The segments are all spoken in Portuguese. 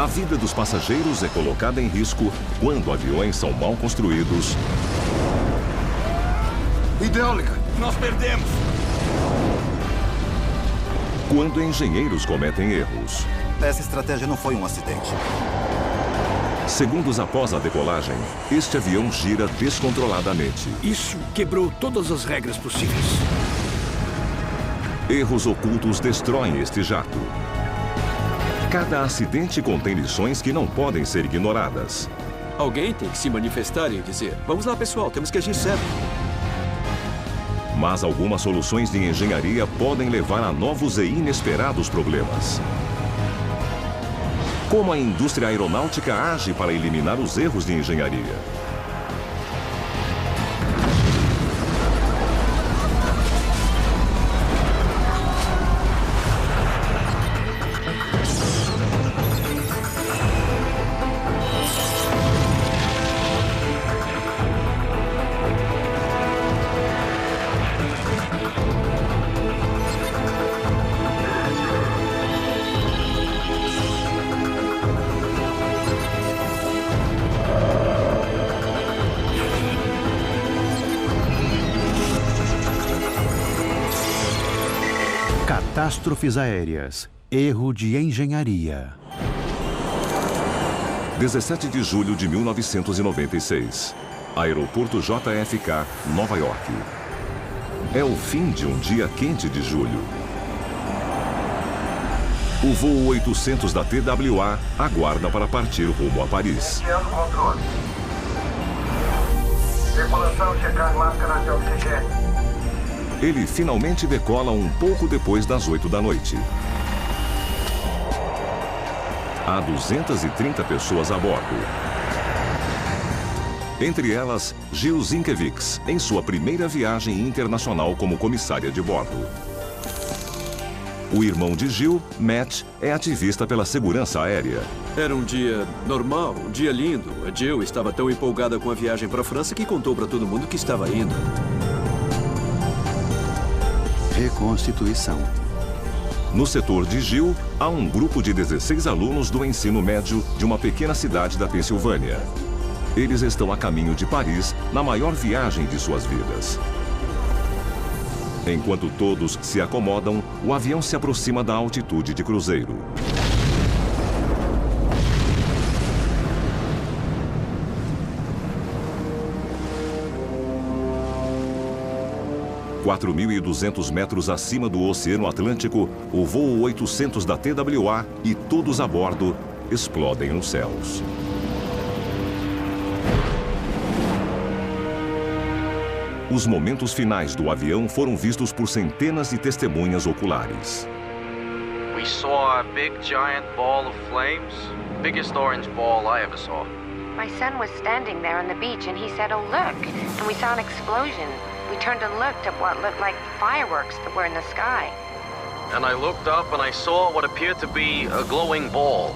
A vida dos passageiros é colocada em risco quando aviões são mal construídos. Hidráulica! Nós perdemos! Quando engenheiros cometem erros. Essa estratégia não foi um acidente. Segundos após a decolagem, este avião gira descontroladamente. Isso quebrou todas as regras possíveis. Erros ocultos destroem este jato. Cada acidente contém lições que não podem ser ignoradas. Alguém tem que se manifestar e dizer: vamos lá, pessoal, temos que agir certo. Mas algumas soluções de engenharia podem levar a novos e inesperados problemas. Como a indústria aeronáutica age para eliminar os erros de engenharia? Catástrofes aéreas. Erro de engenharia. 17 de julho de 1996. Aeroporto JFK, Nova York. É o fim de um dia quente de julho. O voo 800 da TWA aguarda para partir rumo a Paris. Iniciando o controle. Tripulação, checar máscaras de oxigênio. Ele finalmente decola um pouco depois das 8 da noite. Há 230 pessoas a bordo. Entre elas, Jill Zinkiewicz, em sua primeira viagem internacional como comissária de bordo. O irmão de Jill, Matt, é ativista pela segurança aérea. Era um dia normal, um dia lindo. A Jill estava tão empolgada com a viagem para a França que contou para todo mundo que estava indo. Reconstituição. No setor de Jill, há um grupo de 16 alunos do ensino médio de uma pequena cidade da Pensilvânia. Eles estão a caminho de Paris na maior viagem de suas vidas. Enquanto todos se acomodam, o avião se aproxima da altitude de cruzeiro. – 4.200 metros acima do Oceano Atlântico, o voo 800 da TWA e todos a bordo explodem nos céus. Os momentos finais do avião foram vistos por centenas de testemunhas oculares. We saw a big giant ball of flames, biggest orange ball I ever saw. My son was standing there on the beach and he said, "Oh, look," and we saw an explosion. We turned and looked at what looked like fireworks that were in the sky. And I looked up and I saw what appeared to be a glowing ball.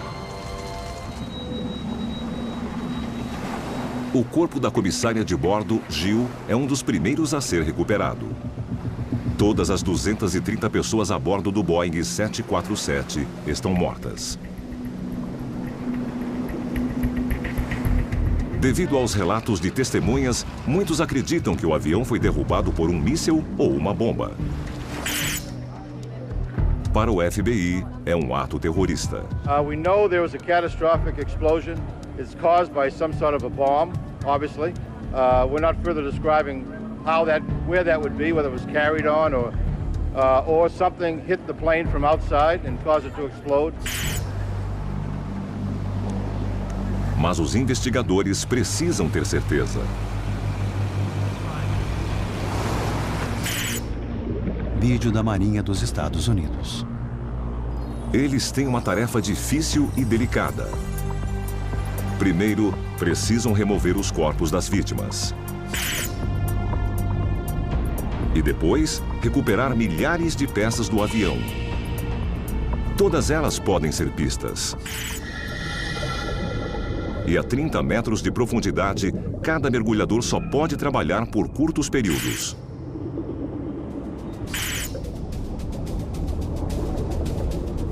O corpo da comissária de bordo, Jill, é um dos primeiros a ser recuperado. Todas as 230 pessoas a bordo do Boeing 747 estão mortas. Devido aos relatos de testemunhas, muitos acreditam que o avião foi derrubado por um míssil ou uma bomba. Para o FBI, é um ato terrorista. We know there was a catastrophic explosion. It's caused by some sort of a bomb, obviously. We're not further describing where that would be, whether it was carried on or something hit the plane from outside and caused it to explode. Mas os investigadores precisam ter certeza. Vídeo da Marinha dos Estados Unidos. Eles têm uma tarefa difícil e delicada. Primeiro, precisam remover os corpos das vítimas. E depois, recuperar milhares de peças do avião. Todas elas podem ser pistas. E a 30 metros de profundidade, cada mergulhador só pode trabalhar por curtos períodos.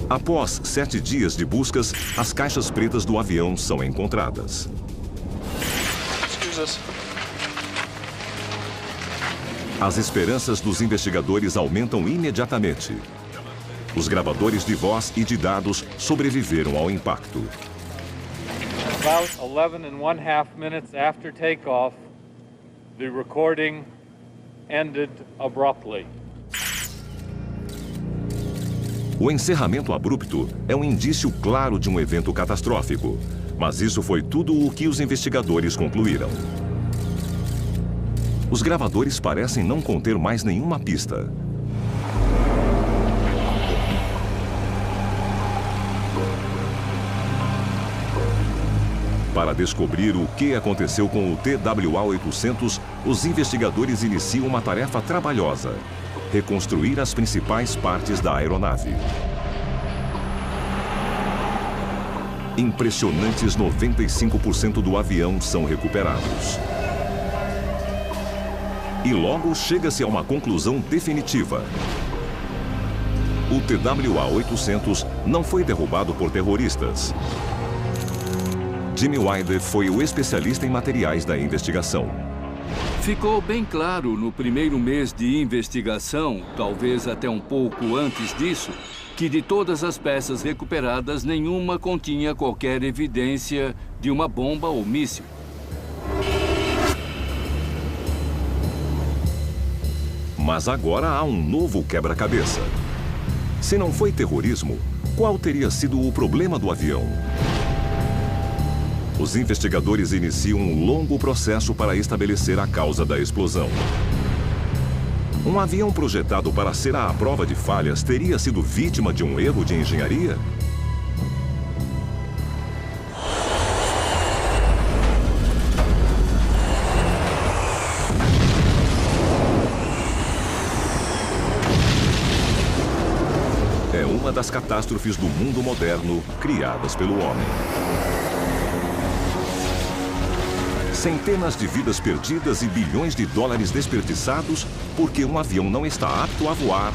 Após 7 dias de buscas, as caixas pretas do avião são encontradas. As esperanças dos investigadores aumentam imediatamente. Os gravadores de voz e de dados sobreviveram ao impacto. About 11.5 minutes after takeoff, the recording ended abruptly. O encerramento abrupto é um indício claro de um evento catastrófico, mas isso foi tudo o que os investigadores concluíram. Os gravadores parecem não conter mais nenhuma pista. Para descobrir o que aconteceu com o TWA-800, os investigadores iniciam uma tarefa trabalhosa: reconstruir as principais partes da aeronave. Impressionantes 95% do avião são recuperados. E logo chega-se a uma conclusão definitiva. O TWA-800 não foi derrubado por terroristas. Jimmy Wilder foi o especialista em materiais da investigação. Ficou bem claro no primeiro mês de investigação, talvez até um pouco antes disso, que de todas as peças recuperadas, nenhuma continha qualquer evidência de uma bomba ou míssil. Mas agora há um novo quebra-cabeça. Se não foi terrorismo, qual teria sido o problema do avião? Os investigadores iniciam um longo processo para estabelecer a causa da explosão. Um avião projetado para ser à prova de falhas teria sido vítima de um erro de engenharia? É uma das catástrofes do mundo moderno criadas pelo homem. Centenas de vidas perdidas e bilhões de dólares desperdiçados porque um avião não está apto a voar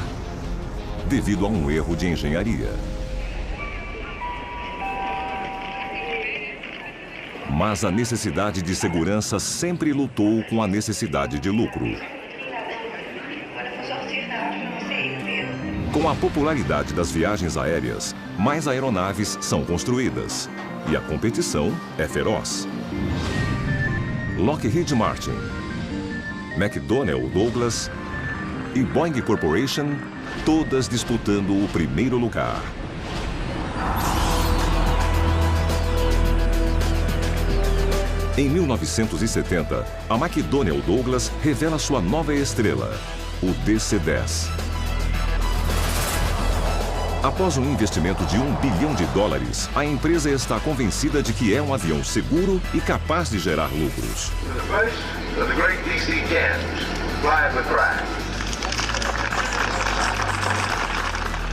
devido a um erro de engenharia. Mas a necessidade de segurança sempre lutou com a necessidade de lucro. Com a popularidade das viagens aéreas, mais aeronaves são construídas e a competição é feroz. Lockheed Martin, McDonnell Douglas e Boeing Corporation, todas disputando o primeiro lugar. Em 1970, a McDonnell Douglas revela sua nova estrela, o DC-10. Após um investimento de $1 bilhão, a empresa está convencida de que é um avião seguro e capaz de gerar lucros.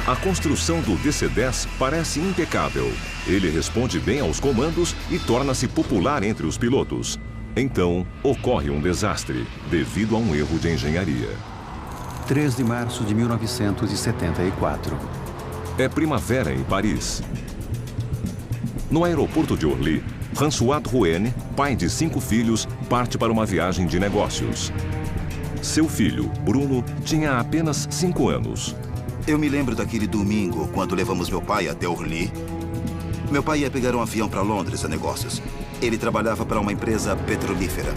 A construção do DC-10 parece impecável. Ele responde bem aos comandos e torna-se popular entre os pilotos. Então, ocorre um desastre, devido a um erro de engenharia. 3 de março de 1974. É primavera em Paris. No aeroporto de Orly, François Drouin, pai de 5 filhos, parte para uma viagem de negócios. Seu filho, Bruno, tinha apenas 5 anos. Eu me lembro daquele domingo, quando levamos meu pai até Orly. Meu pai ia pegar um avião para Londres a negócios. Ele trabalhava para uma empresa petrolífera.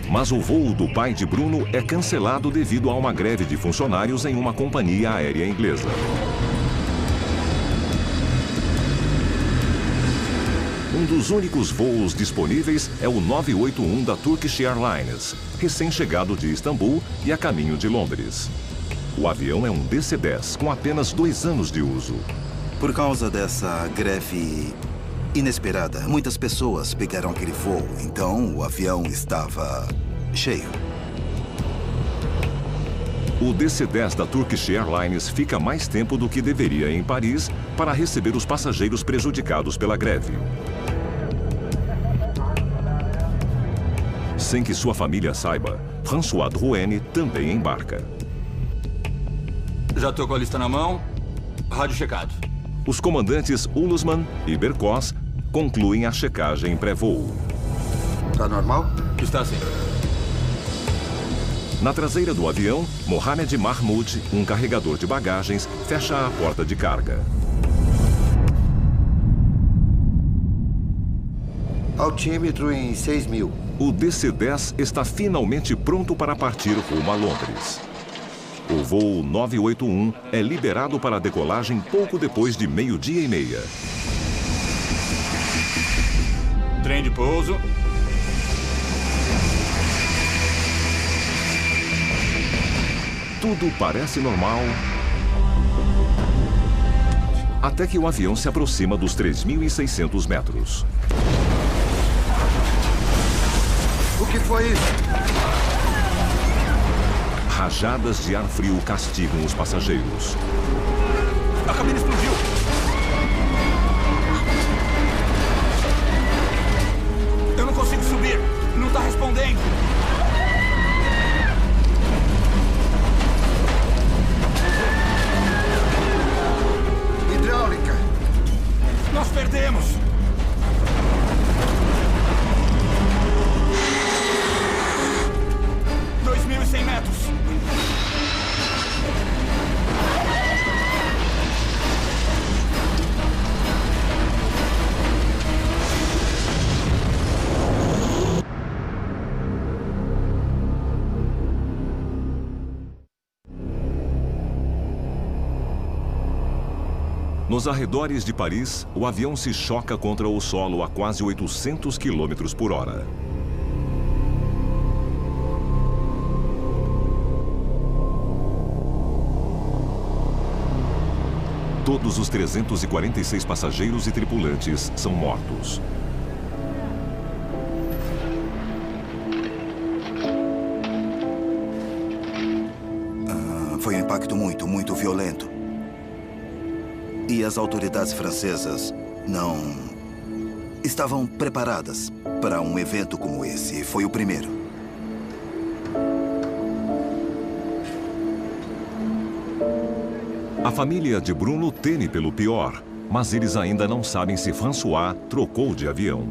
Mas o voo do pai de Bruno é cancelado devido a uma greve de funcionários em uma companhia aérea inglesa. Um dos únicos voos disponíveis é o 981 da Turkish Airlines, recém-chegado de Istambul e a caminho de Londres. O avião é um DC-10 com apenas 2 anos de uso. Por causa dessa greve inesperada, muitas pessoas pegaram aquele voo, então o avião estava cheio. O DC-10 da Turkish Airlines fica mais tempo do que deveria em Paris para receber os passageiros prejudicados pela greve. Sem que sua família saiba, François Drouin também embarca. Já tô com a lista na mão. Rádio checado. Os comandantes Ulusman e Berkos concluem a checagem pré-voo. Tá normal? Está sim. Na traseira do avião, Mohamed Mahmoud, um carregador de bagagens, fecha a porta de carga. Altímetro em 6.000. O DC-10 está finalmente pronto para partir rumo a Londres. O voo 981 é liberado para a decolagem pouco depois de 12:30. Trem de pouso. Tudo parece normal, até que o avião se aproxima dos 3.600 metros. O que foi isso? Rajadas de ar frio castigam os passageiros. A cabine explodiu. Eu não consigo subir. Não tá respondendo. Hidráulica. Nós perdemos. Metros. Nos arredores de Paris, o avião se choca contra o solo a quase 800 km por hora. Todos os 346 passageiros e tripulantes são mortos. Foi um impacto muito violento. E as autoridades francesas não estavam preparadas para um evento como esse. Foi o primeiro. A família de Bruno teme pelo pior, mas eles ainda não sabem se François trocou de avião.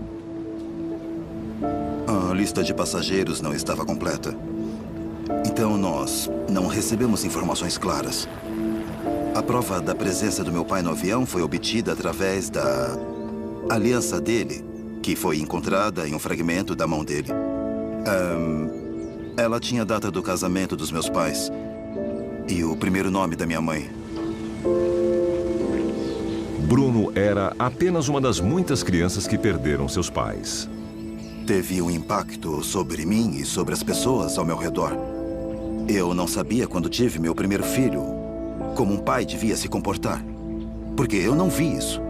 A lista de passageiros não estava completa. Então nós não recebemos informações claras. A prova da presença do meu pai no avião foi obtida através da aliança dele, que foi encontrada em um fragmento da mão dele. Ela tinha a data do casamento dos meus pais e o primeiro nome da minha mãe. Bruno era apenas uma das muitas crianças que perderam seus pais. Teve um impacto sobre mim e sobre as pessoas ao meu redor. Eu não sabia, quando tive meu primeiro filho, como um pai devia se comportar. Porque eu não vi isso.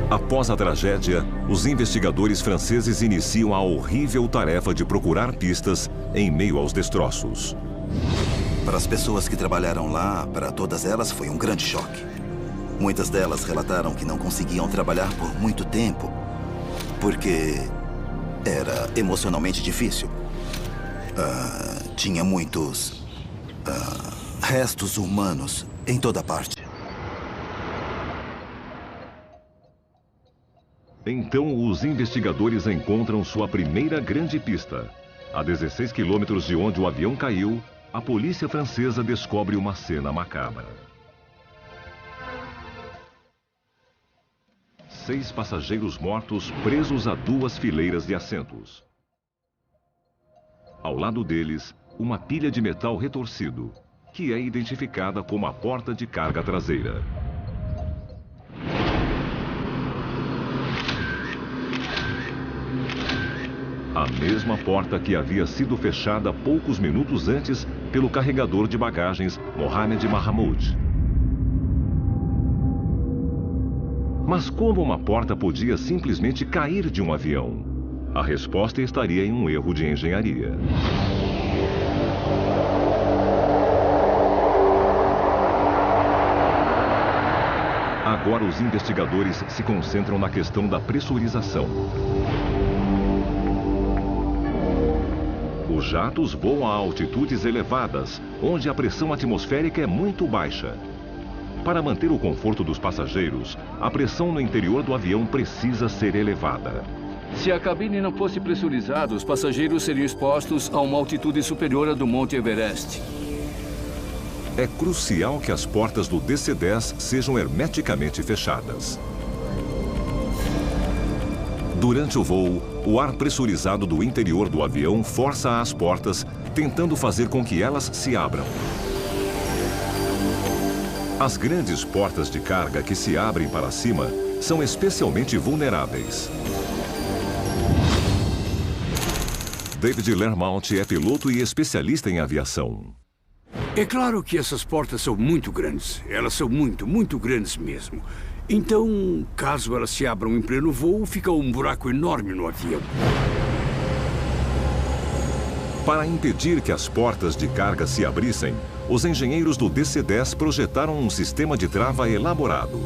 Após a tragédia, os investigadores franceses iniciam a horrível tarefa de procurar pistas em meio aos destroços. Para as pessoas que trabalharam lá, para todas elas foi um grande choque. Muitas delas relataram que não conseguiam trabalhar por muito tempo, porque era emocionalmente difícil. Tinha muitos restos humanos em toda parte. Então, os investigadores encontram sua primeira grande pista. A 16 quilômetros de onde o avião caiu, a polícia francesa descobre uma cena macabra. 6 passageiros mortos presos a 2 fileiras de assentos. Ao lado deles, uma pilha de metal retorcido, que é identificada como a porta de carga traseira. A mesma porta que havia sido fechada poucos minutos antes pelo carregador de bagagens Mohamed Mahmoud. Mas como uma porta podia simplesmente cair de um avião? A resposta estaria em um erro de engenharia. Agora os investigadores se concentram na questão da pressurização. Os jatos voam a altitudes elevadas, onde a pressão atmosférica é muito baixa. Para manter o conforto dos passageiros, a pressão no interior do avião precisa ser elevada. Se a cabine não fosse pressurizada, os passageiros seriam expostos a uma altitude superior à do Monte Everest. É crucial que as portas do DC-10 sejam hermeticamente fechadas. Durante o voo, o ar pressurizado do interior do avião força as portas, tentando fazer com que elas se abram. As grandes portas de carga que se abrem para cima são especialmente vulneráveis. David Lermont é piloto e especialista em aviação. É claro que essas portas são muito grandes. Elas são muito grandes mesmo. Então, caso elas se abram em pleno voo, fica um buraco enorme no avião. Para impedir que as portas de carga se abrissem, os engenheiros do DC-10 projetaram um sistema de trava elaborado.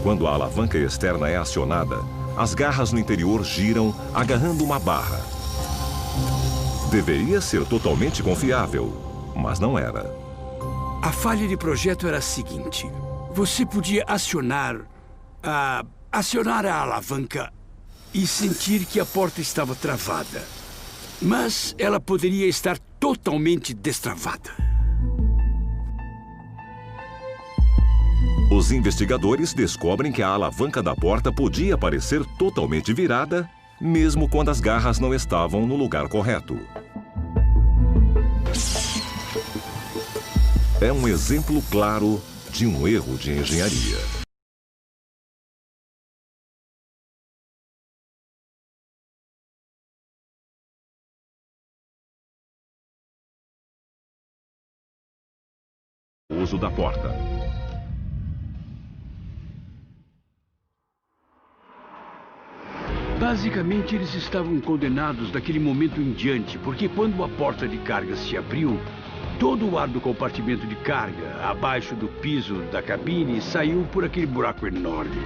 Quando a alavanca externa é acionada, as garras no interior giram, agarrando uma barra. Deveria ser totalmente confiável, mas não era. A falha de projeto era a seguinte. Você podia acionar a alavanca e sentir que a porta estava travada. Mas ela poderia estar totalmente destravada. Os investigadores descobrem que a alavanca da porta podia parecer totalmente virada, mesmo quando as garras não estavam no lugar correto. É um exemplo claro de um erro de engenharia. O uso da porta. Basicamente, eles estavam condenados daquele momento em diante, porque quando a porta de carga se abriu, todo o ar do compartimento de carga, abaixo do piso da cabine, saiu por aquele buraco enorme.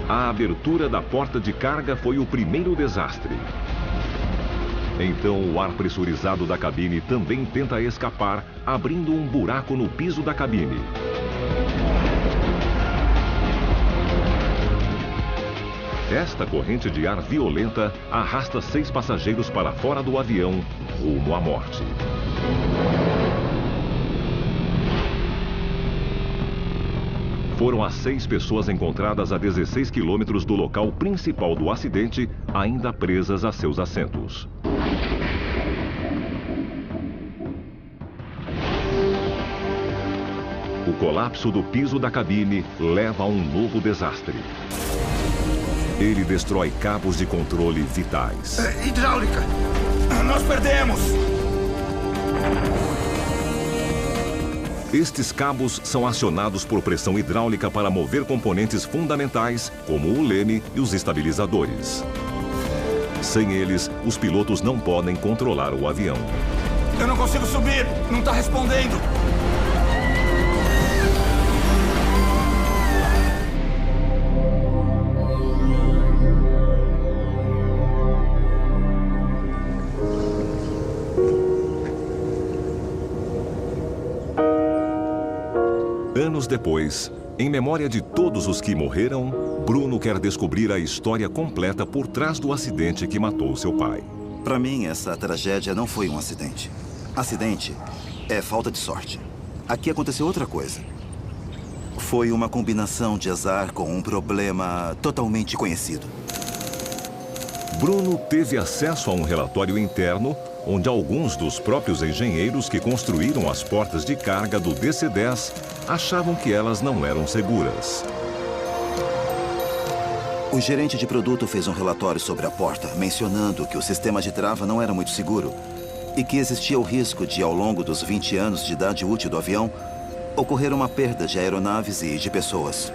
A abertura da porta de carga foi o primeiro desastre. Então, o ar pressurizado da cabine também tenta escapar, abrindo um buraco no piso da cabine. Esta corrente de ar violenta arrasta 6 passageiros para fora do avião, rumo à morte. Foram as 6 pessoas encontradas a 16 quilômetros do local principal do acidente, ainda presas a seus assentos. O colapso do piso da cabine leva a um novo desastre. Ele destrói cabos de controle vitais. Hidráulica! Nós perdemos! Estes cabos são acionados por pressão hidráulica para mover componentes fundamentais, como o leme e os estabilizadores. Sem eles, os pilotos não podem controlar o avião. Eu não consigo subir! Não está respondendo! Anos depois, em memória de todos os que morreram, Bruno quer descobrir a história completa por trás do acidente que matou seu pai. Para mim, essa tragédia não foi um acidente. Acidente é falta de sorte. Aqui aconteceu outra coisa. Foi uma combinação de azar com um problema totalmente conhecido. Bruno teve acesso a um relatório interno onde alguns dos próprios engenheiros que construíram as portas de carga do DC-10 achavam que elas não eram seguras. O gerente de produto fez um relatório sobre a porta, mencionando que o sistema de trava não era muito seguro e que existia o risco de, ao longo dos 20 anos de idade útil do avião, ocorrer uma perda de aeronaves e de pessoas.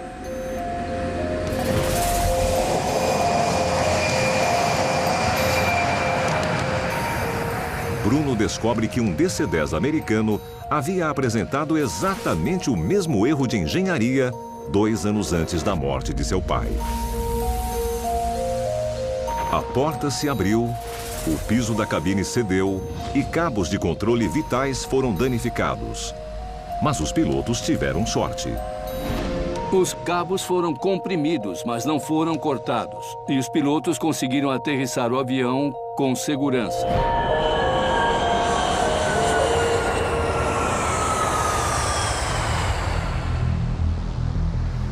Bruno descobre que um DC-10 americano havia apresentado exatamente o mesmo erro de engenharia 2 anos antes da morte de seu pai. A porta se abriu, o piso da cabine cedeu e cabos de controle vitais foram danificados. Mas os pilotos tiveram sorte. Os cabos foram comprimidos, mas não foram cortados. E os pilotos conseguiram aterrissar o avião com segurança.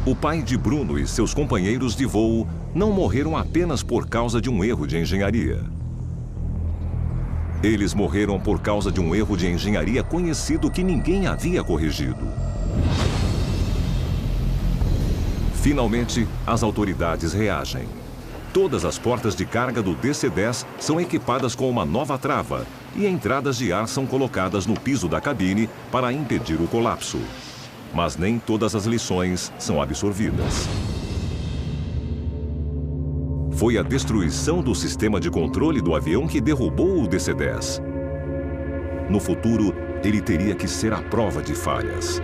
O pai de Bruno e seus companheiros de voo não morreram apenas por causa de um erro de engenharia. Eles morreram por causa de um erro de engenharia conhecido que ninguém havia corrigido. Finalmente, as autoridades reagem. Todas as portas de carga do DC-10 são equipadas com uma nova trava e entradas de ar são colocadas no piso da cabine para impedir o colapso. Mas nem todas as lições são absorvidas. Foi a destruição do sistema de controle do avião que derrubou o DC-10. No futuro, ele teria que ser a prova de falhas.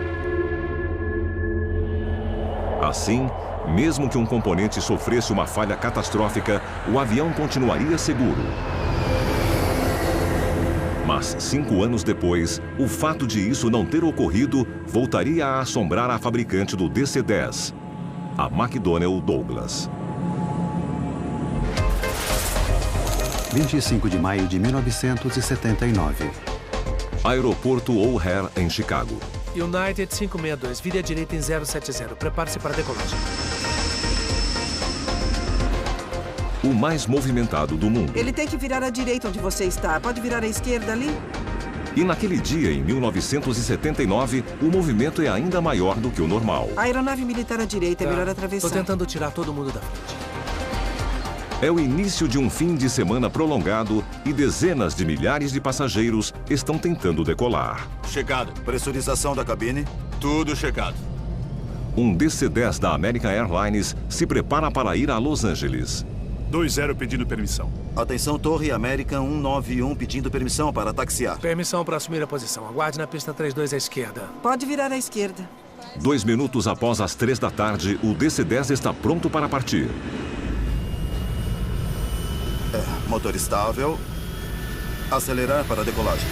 Assim, mesmo que um componente sofresse uma falha catastrófica, o avião continuaria seguro. Mas 5 anos depois, o fato de isso não ter ocorrido voltaria a assombrar a fabricante do DC-10, a McDonnell Douglas. 25 de maio de 1979. Aeroporto O'Hare, em Chicago. United 562, vire à direita em 070. Prepare-se para a decolagem. O mais movimentado do mundo. Ele tem que virar à direita onde você está. Pode virar à esquerda ali? E naquele dia, em 1979, o movimento é ainda maior do que o normal. A aeronave militar à direita, é melhor atravessar. Estou tentando tirar todo mundo da frente. É o início de um fim de semana prolongado e dezenas de milhares de passageiros estão tentando decolar. Checado. Pressurização da cabine. Tudo checado. Um DC-10 da American Airlines se prepara para ir a Los Angeles. 20 pedindo permissão. Atenção, Torre American 191 pedindo permissão para taxiar. Permissão para assumir a posição. Aguarde na pista 32 à esquerda. Pode virar à esquerda. 2 minutos após as 3 da tarde, o DC-10 está pronto para partir. Motor estável. Acelerar para a decolagem.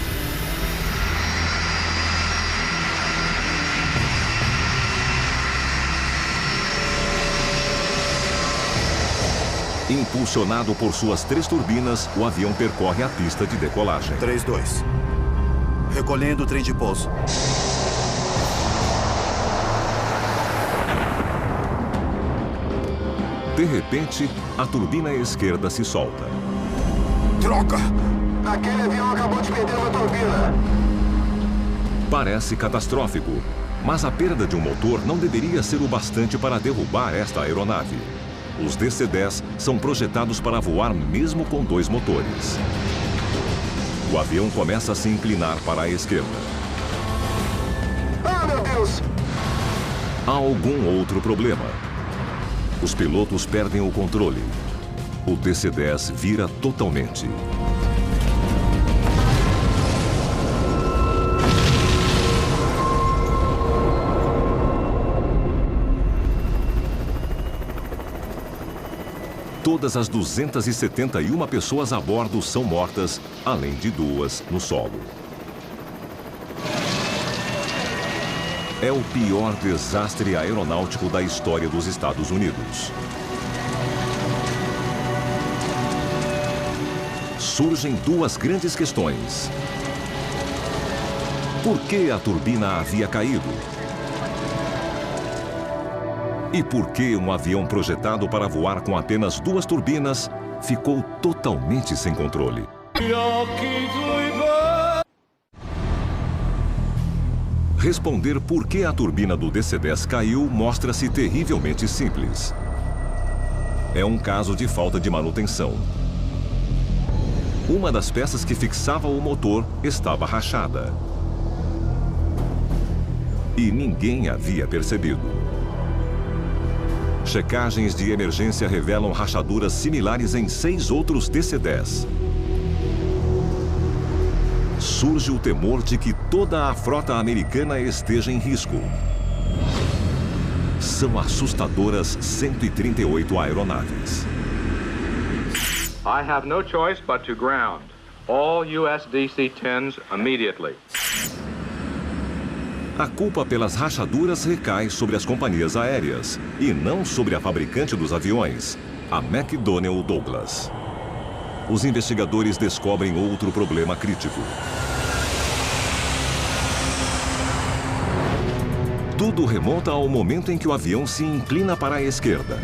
Impulsionado por suas 3 turbinas, o avião percorre a pista de decolagem. 3-2. Recolhendo o trem de pouso. De repente, a turbina esquerda se solta. Troca! Aquele avião acabou de perder uma turbina. Parece catastrófico, mas a perda de um motor não deveria ser o bastante para derrubar esta aeronave. Os DC-10 são projetados para voar mesmo com 2 motores. O avião começa a se inclinar para a esquerda. Ah, meu Deus! Há algum outro problema. Os pilotos perdem o controle. O DC-10 vira totalmente. Todas as 271 pessoas a bordo são mortas, além de 2 no solo. É o pior desastre aeronáutico da história dos Estados Unidos. Surgem 2 grandes questões. Por que a turbina havia caído? E por que um avião projetado para voar com apenas 2 turbinas ficou totalmente sem controle? Responder por que a turbina do DC-10 caiu mostra-se terrivelmente simples. É um caso de falta de manutenção. Uma das peças que fixava o motor estava rachada. E ninguém havia percebido. Checagens de emergência revelam rachaduras similares em 6 outros DC-10. Surge o temor de que toda a frota americana esteja em risco. São assustadoras 138 aeronaves. I have no choice but to ground all US DC-10s immediately. A culpa pelas rachaduras recai sobre as companhias aéreas e não sobre a fabricante dos aviões, a McDonnell Douglas. Os investigadores descobrem outro problema crítico. Tudo remonta ao momento em que o avião se inclina para a esquerda.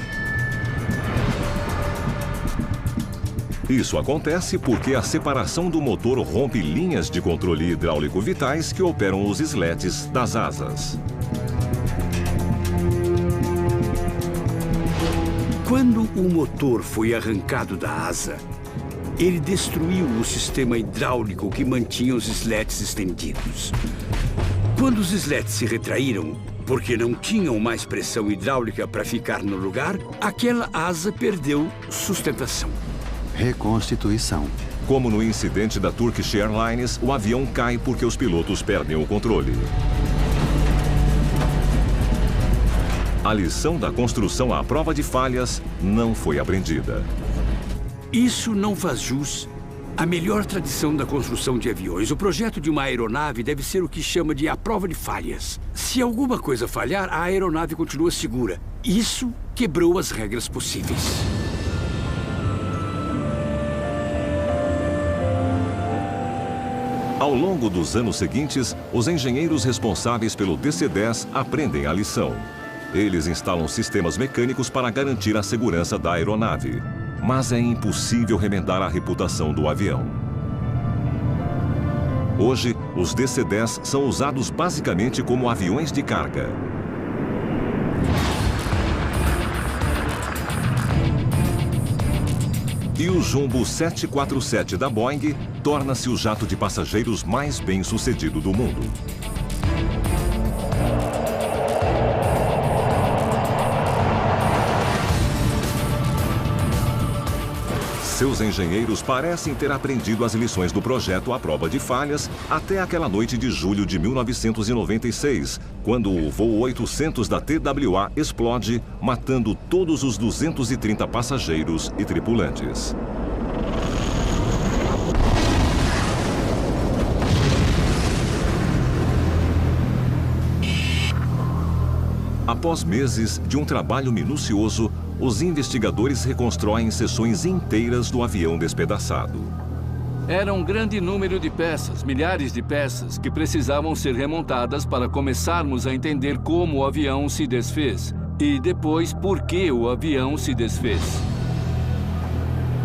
Isso acontece porque a separação do motor rompe linhas de controle hidráulico vitais que operam os slats das asas. Quando o motor foi arrancado da asa, ele destruiu o sistema hidráulico que mantinha os slats estendidos. Quando os slats se retraíram, porque não tinham mais pressão hidráulica para ficar no lugar, aquela asa perdeu sustentação. Reconstituição. Como no incidente da Turkish Airlines, o avião cai porque os pilotos perdem o controle. A lição da construção à prova de falhas não foi aprendida. Isso não faz jus à melhor tradição da construção de aviões. O projeto de uma aeronave deve ser o que chama de a prova de falhas. Se alguma coisa falhar, a aeronave continua segura. Isso quebrou as regras possíveis. Ao longo dos anos seguintes, os engenheiros responsáveis pelo DC-10 aprendem a lição. Eles instalam sistemas mecânicos para garantir a segurança da aeronave. Mas é impossível remendar a reputação do avião. Hoje, os DC-10 são usados basicamente como aviões de carga. E o Jumbo 747 da Boeing torna-se o jato de passageiros mais bem-sucedido do mundo. Seus engenheiros parecem ter aprendido as lições do projeto à prova de falhas até aquela noite de julho de 1996, quando o voo 800 da TWA explode, matando todos os 230 passageiros e tripulantes. Após meses de um trabalho minucioso, os investigadores reconstroem seções inteiras do avião despedaçado. Era um grande número de peças, milhares de peças, que precisavam ser remontadas para começarmos a entender como o avião se desfez e depois por que o avião se desfez.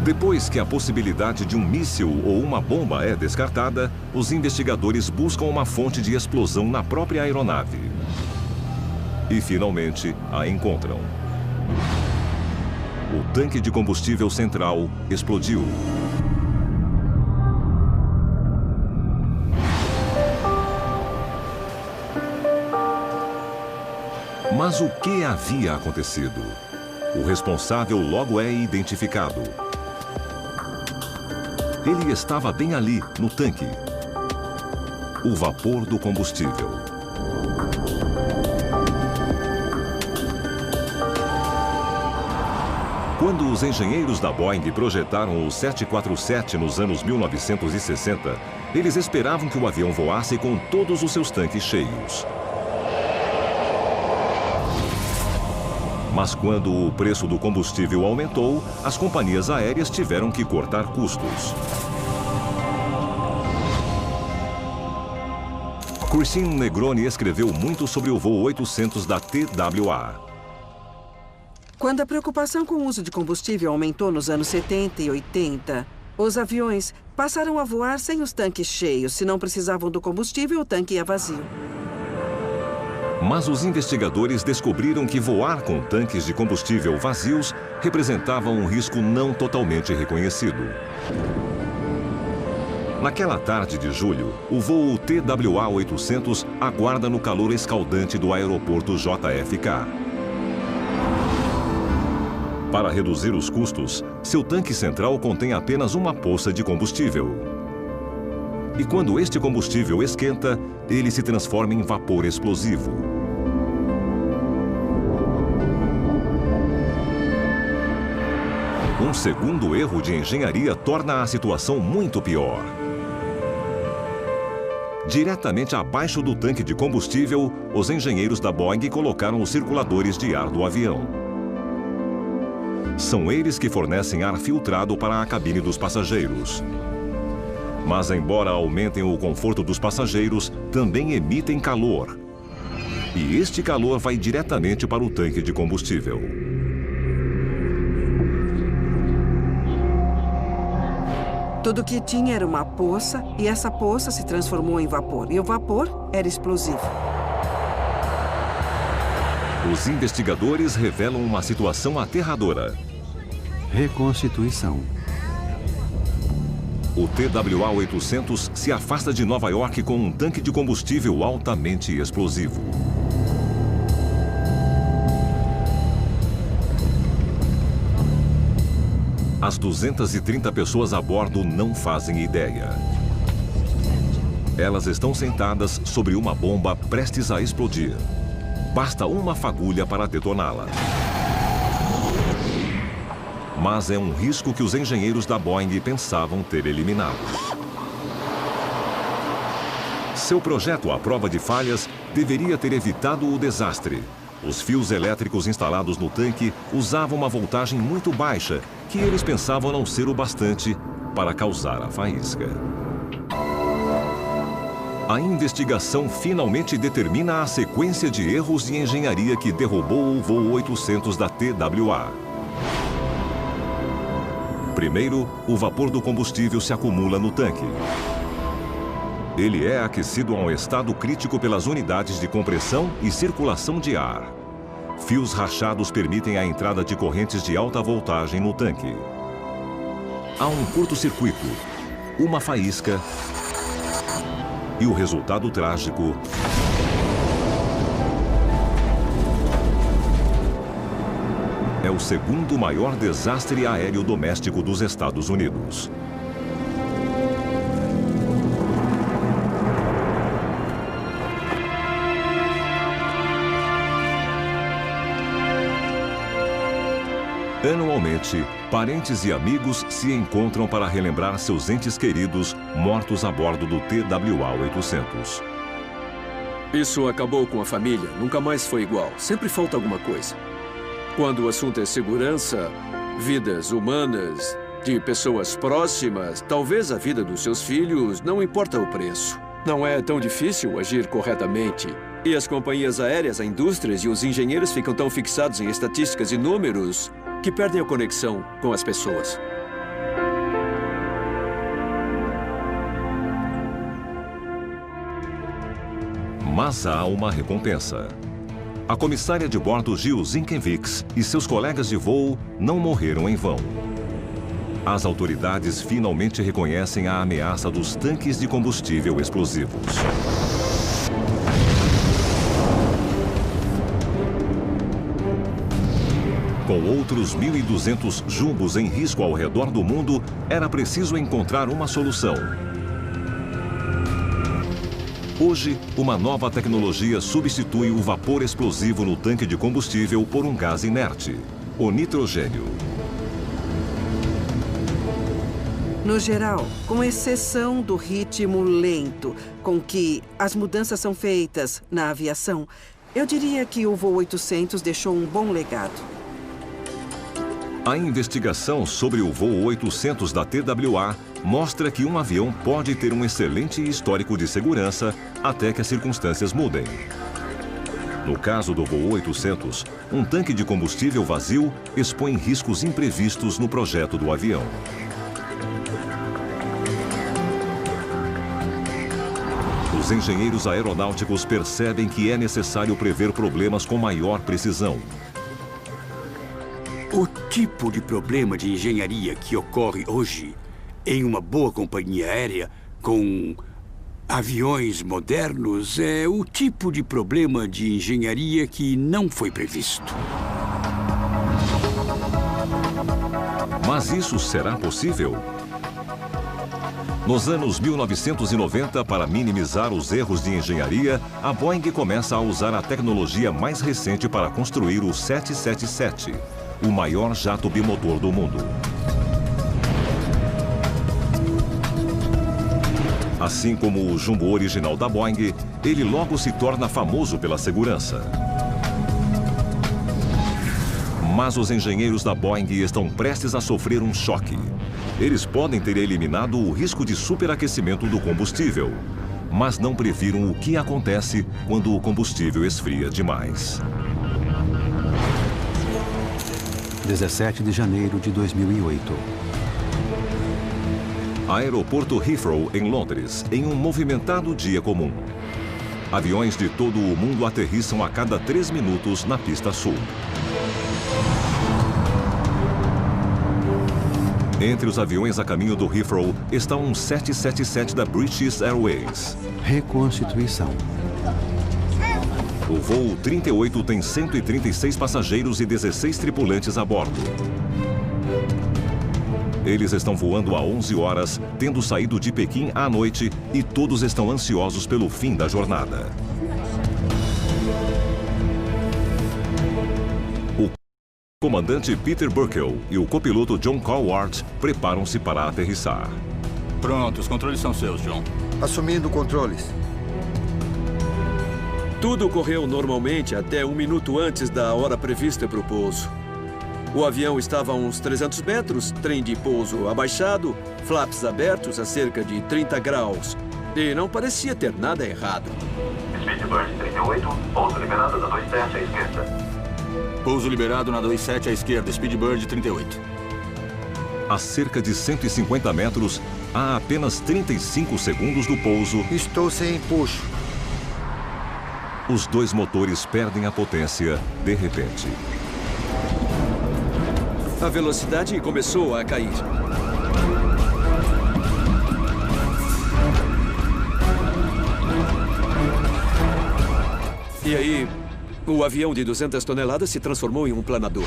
Depois que a possibilidade de um míssil ou uma bomba é descartada, os investigadores buscam uma fonte de explosão na própria aeronave. E, finalmente, a encontram. O tanque de combustível central explodiu. Mas o que havia acontecido? O responsável logo é identificado. Ele estava bem ali, no tanque. O vapor do combustível. Quando os engenheiros da Boeing projetaram o 747 nos anos 1960, eles esperavam que o avião voasse com todos os seus tanques cheios. Mas quando o preço do combustível aumentou, as companhias aéreas tiveram que cortar custos. Christine Negroni escreveu muito sobre o voo 800 da TWA. Quando a preocupação com o uso de combustível aumentou nos anos 70 e 80, os aviões passaram a voar sem os tanques cheios. Se não precisavam do combustível, o tanque ia vazio. Mas os investigadores descobriram que voar com tanques de combustível vazios representava um risco não totalmente reconhecido. Naquela tarde de julho, o voo TWA 800 aguarda no calor escaldante do aeroporto JFK. Para reduzir os custos, seu tanque central contém apenas uma poça de combustível. E quando este combustível esquenta, ele se transforma em vapor explosivo. Um segundo erro de engenharia torna a situação muito pior. Diretamente abaixo do tanque de combustível, os engenheiros da Boeing colocaram os circuladores de ar do avião. São eles que fornecem ar filtrado para a cabine dos passageiros. Mas, embora aumentem o conforto dos passageiros, também emitem calor. E este calor vai diretamente para o tanque de combustível. Tudo que tinha era uma poça, e essa poça se transformou em vapor. E o vapor era explosivo. Os investigadores revelam uma situação aterradora. Reconstituição. O TWA-800 se afasta de Nova York com um tanque de combustível altamente explosivo. As 230 pessoas a bordo não fazem ideia. Elas estão sentadas sobre uma bomba prestes a explodir. Basta uma fagulha para detoná-la. Mas é um risco que os engenheiros da Boeing pensavam ter eliminado. Seu projeto à prova de falhas deveria ter evitado o desastre. Os fios elétricos instalados no tanque usavam uma voltagem muito baixa, que eles pensavam não ser o bastante para causar a faísca. A investigação finalmente determina a sequência de erros de engenharia que derrubou o voo 800 da TWA. Primeiro, o vapor do combustível se acumula no tanque. Ele é aquecido a um estado crítico pelas unidades de compressão e circulação de ar. Fios rachados permitem a entrada de correntes de alta voltagem no tanque. Há um curto-circuito, uma faísca e o resultado trágico é o segundo maior desastre aéreo doméstico dos Estados Unidos. Anualmente, parentes e amigos se encontram para relembrar seus entes queridos mortos a bordo do TWA-800. Isso acabou com a família. Nunca mais foi igual. Sempre falta alguma coisa. Quando o assunto é segurança, vidas humanas, de pessoas próximas, talvez a vida dos seus filhos, não importa o preço. Não é tão difícil agir corretamente. E as companhias aéreas, as indústrias e os engenheiros ficam tão fixados em estatísticas e números que perdem a conexão com as pessoas. Mas há uma recompensa. A comissária de bordo Jill Zinkiewicz e seus colegas de voo não morreram em vão. As autoridades finalmente reconhecem a ameaça dos tanques de combustível explosivos. Com outros 1.200 jumbos em risco ao redor do mundo, era preciso encontrar uma solução. Hoje, uma nova tecnologia substitui o vapor explosivo no tanque de combustível por um gás inerte, o nitrogênio. No geral, com exceção do ritmo lento com que as mudanças são feitas na aviação, eu diria que o voo 800 deixou um bom legado. A investigação sobre o voo 800 da TWA mostra que um avião pode ter um excelente histórico de segurança até que as circunstâncias mudem. No caso do voo 800, um tanque de combustível vazio expõe riscos imprevistos no projeto do avião. Os engenheiros aeronáuticos percebem que é necessário prever problemas com maior precisão. O tipo de problema de engenharia que ocorre hoje em uma boa companhia aérea com aviões modernos é o tipo de problema de engenharia que não foi previsto. Mas isso será possível? Nos anos 1990, para minimizar os erros de engenharia, a Boeing começa a usar a tecnologia mais recente para construir o 777, o maior jato bimotor do mundo. Assim como o jumbo original da Boeing, ele logo se torna famoso pela segurança. Mas os engenheiros da Boeing estão prestes a sofrer um choque. Eles podem ter eliminado o risco de superaquecimento do combustível, mas não previram o que acontece quando o combustível esfria demais. 17 de janeiro de 2008. Aeroporto Heathrow, em Londres, em um movimentado dia comum. Aviões de todo o mundo aterrissam a cada 3 minutos na pista sul. Entre os aviões a caminho do Heathrow está um 777 da British Airways. Reconstituição. O voo 38 tem 136 passageiros e 16 tripulantes a bordo. Eles estão voando há 11 horas, tendo saído de Pequim à noite, e todos estão ansiosos pelo fim da jornada. O comandante Peter Burkell e o copiloto John Cowart preparam-se para aterrissar. Pronto, os controles são seus, John. Assumindo controles. Tudo correu normalmente até 1 minuto antes da hora prevista para o pouso. O avião estava a uns 300 metros, trem de pouso abaixado, flaps abertos a cerca de 30 graus. E não parecia ter nada errado. Speedbird 38, pouso liberado na 27 à esquerda. Pouso liberado na 27 à esquerda, Speedbird 38. A cerca de 150 metros, a apenas 35 segundos do pouso... Estou sem empuxo. Os dois motores perdem a potência de repente. A velocidade começou a cair. E aí, o avião de 200 toneladas se transformou em um planador.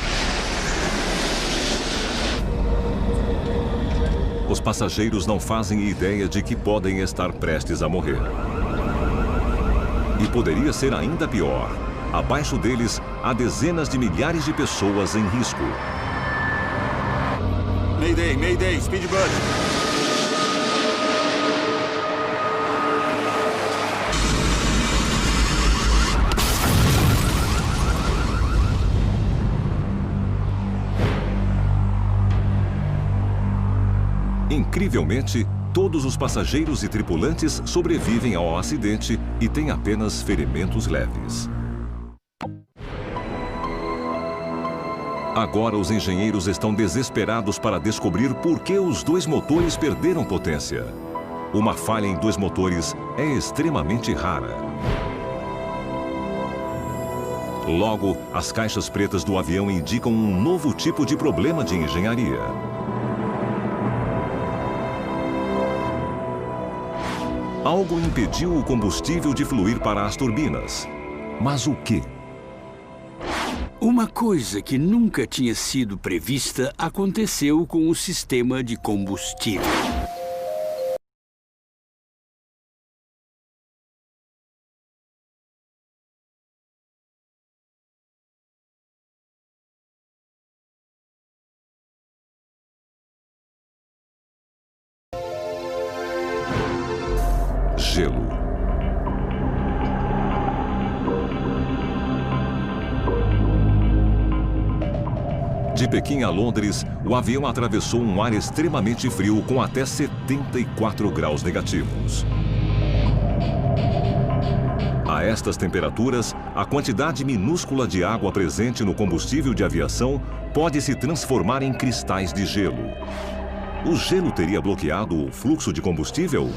Os passageiros não fazem ideia de que podem estar prestes a morrer. E poderia ser ainda pior. Abaixo deles, há dezenas de milhares de pessoas em risco. Mayday, Mayday, Speedbird. Incrivelmente, todos os passageiros e tripulantes sobrevivem ao acidente e têm apenas ferimentos leves. Agora os engenheiros estão desesperados para descobrir por que os dois motores perderam potência. Uma falha em dois motores é extremamente rara. Logo, as caixas pretas do avião indicam um novo tipo de problema de engenharia. Algo impediu o combustível de fluir para as turbinas. Mas o quê? Uma coisa que nunca tinha sido prevista aconteceu com o sistema de combustível. Gelo. De Pequim a Londres, o avião atravessou um ar extremamente frio com até 74 graus negativos. A estas temperaturas, a quantidade minúscula de água presente no combustível de aviação pode se transformar em cristais de gelo. O gelo teria bloqueado o fluxo de combustível?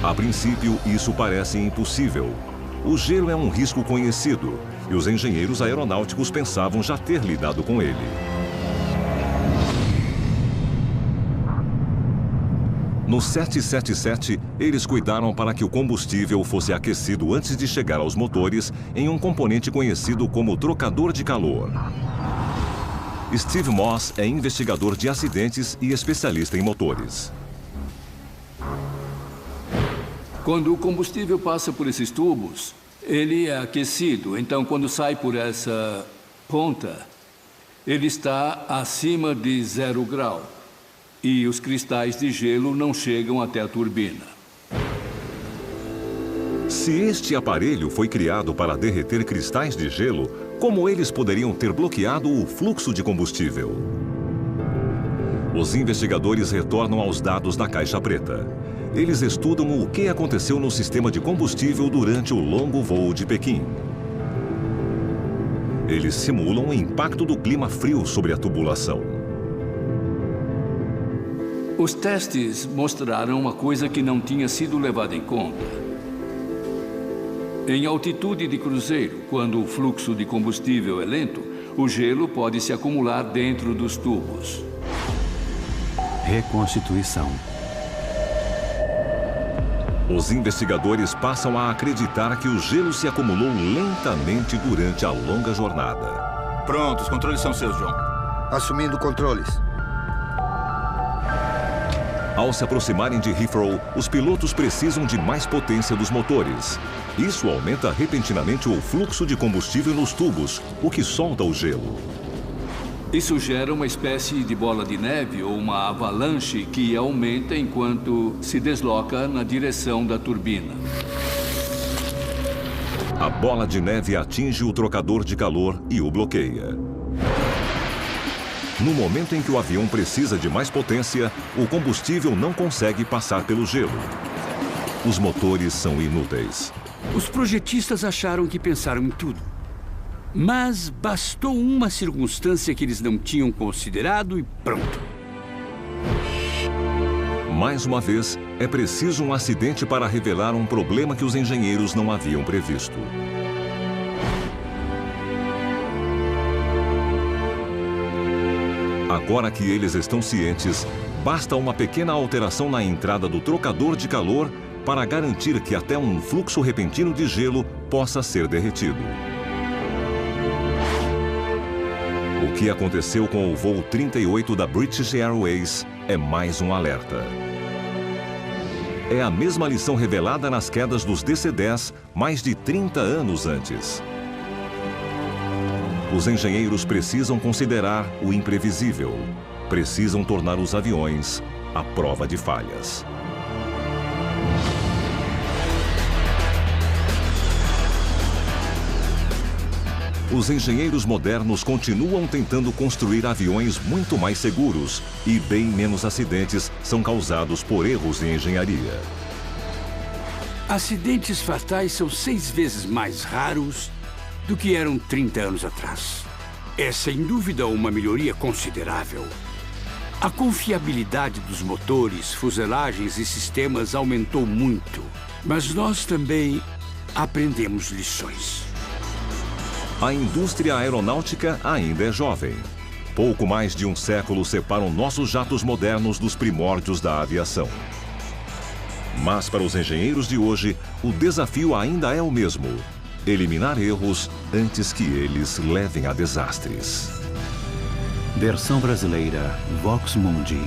A princípio, isso parece impossível. O gelo é um risco conhecido e os engenheiros aeronáuticos pensavam já ter lidado com ele. No 777, eles cuidaram para que o combustível fosse aquecido antes de chegar aos motores em um componente conhecido como trocador de calor. Steve Moss é investigador de acidentes e especialista em motores. Quando o combustível passa por esses tubos, ele é aquecido. Então, quando sai por essa ponta, ele está acima de 0 grau. E os cristais de gelo não chegam até a turbina. Se este aparelho foi criado para derreter cristais de gelo, como eles poderiam ter bloqueado o fluxo de combustível? Os investigadores retornam aos dados da caixa preta. Eles estudam o que aconteceu no sistema de combustível durante o longo voo de Pequim. Eles simulam o impacto do clima frio sobre a tubulação. Os testes mostraram uma coisa que não tinha sido levada em conta. Em altitude de cruzeiro, quando o fluxo de combustível é lento, o gelo pode se acumular dentro dos tubos. Reconstituição. Os investigadores passam a acreditar que o gelo se acumulou lentamente durante a longa jornada. Pronto, os controles são seus, John. Assumindo controles. Ao se aproximarem de Heathrow, os pilotos precisam de mais potência dos motores. Isso aumenta repentinamente o fluxo de combustível nos tubos, o que solta o gelo. Isso gera uma espécie de bola de neve ou uma avalanche que aumenta enquanto se desloca na direção da turbina. A bola de neve atinge o trocador de calor e o bloqueia. No momento em que o avião precisa de mais potência, o combustível não consegue passar pelo gelo. Os motores são inúteis. Os projetistas acharam que pensaram em tudo. Mas bastou uma circunstância que eles não tinham considerado e pronto. Mais uma vez, é preciso um acidente para revelar um problema que os engenheiros não haviam previsto. Agora que eles estão cientes, basta uma pequena alteração na entrada do trocador de calor para garantir que até um fluxo repentino de gelo possa ser derretido. O que aconteceu com o voo 38 da British Airways é mais um alerta. É a mesma lição revelada nas quedas dos DC-10 mais de 30 anos antes. Os engenheiros precisam considerar o imprevisível. Precisam tornar os aviões à prova de falhas. Os engenheiros modernos continuam tentando construir aviões muito mais seguros e bem menos acidentes são causados por erros de engenharia. Acidentes fatais são 6 vezes mais raros do que eram 30 anos atrás. É sem dúvida uma melhoria considerável. A confiabilidade dos motores, fuselagens e sistemas aumentou muito, mas nós também aprendemos lições. A indústria aeronáutica ainda é jovem. Pouco mais de um século separam nossos jatos modernos dos primórdios da aviação. Mas para os engenheiros de hoje, o desafio ainda é o mesmo: eliminar erros antes que eles levem a desastres. Versão brasileira, Vox Mundi.